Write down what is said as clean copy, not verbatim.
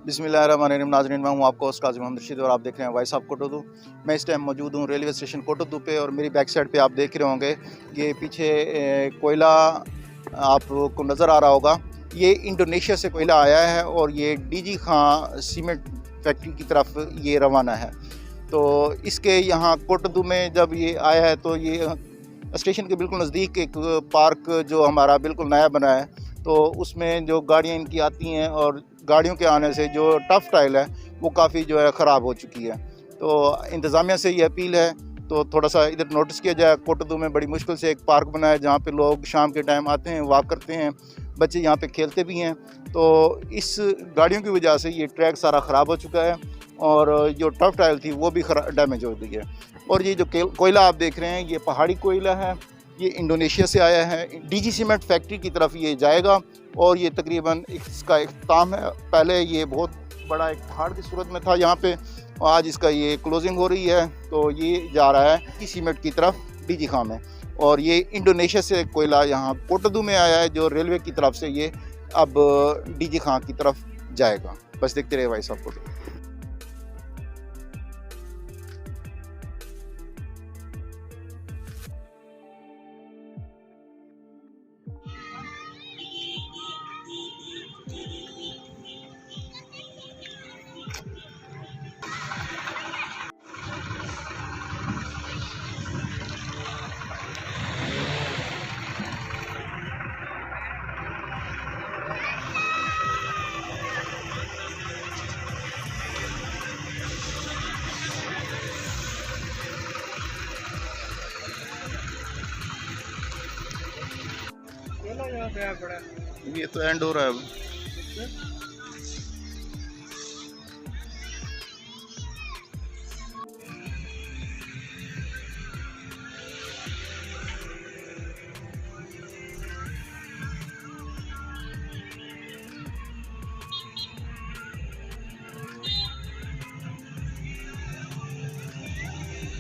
बिस्मिल्लाहिर्रहमानिर्रहीम। नाज़रीन, मैं हूँ आपका काज़ी मोहम्मद रशीद और आप देख रहे हैं वॉइस ऑफ कोटोदू। मैं इस टाइम मौजूद हूँ रेलवे स्टेशन कोटोदू पे और मेरी बैक साइड पे आप देख रहे होंगे ये पीछे कोयला आपको नज़र आ रहा होगा। ये इंडोनेशिया से कोयला आया है और ये डीजी खां सीमेंट फैक्ट्री की तरफ ये रवाना है। तो इसके यहाँ कोटोदू में जब ये आया है तो ये स्टेशन के बिल्कुल नज़दीक एक पार्क जो हमारा बिल्कुल नया बना है, तो उसमें जो गाड़ियाँ इनकी आती हैं और गाड़ियों के आने से जो टफ टाइल है वो काफ़ी जो है ख़राब हो चुकी है। तो इंतज़ामिया से ये अपील है तो थोड़ा सा इधर नोटिस किया जाए। कोटोदू में बड़ी मुश्किल से एक पार्क बना है जहाँ पे लोग शाम के टाइम आते हैं, वॉक करते हैं, बच्चे यहाँ पे खेलते भी हैं। तो इस गाड़ियों की वजह से ये ट्रैक सारा ख़राब हो चुका है और जो टफ टाइल थी वो भी डैमेज हो गई है। और ये जो कोयला आप देख रहे हैं ये पहाड़ी कोयला है, ये इंडोनेशिया से आया है। डीजी सीमेंट फैक्ट्री की तरफ ये जाएगा और ये तकरीबन इसका इख्तिताम है। पहले ये बहुत बड़ा एक पहाड़ की सूरत में था यहाँ पे, आज इसका ये क्लोजिंग हो रही है। तो ये जा रहा है डीजी सीमेंट की तरफ डीजी खां में, और ये इंडोनेशिया से कोयला यहाँ कोटोदू में आया है जो रेलवे की तरफ से ये अब डीजी खां की तरफ जाएगा। बस देखते रहे भाई साहब कोटोदू। यहाँ पे पड़ा ये तो एंड हो रहा है अब।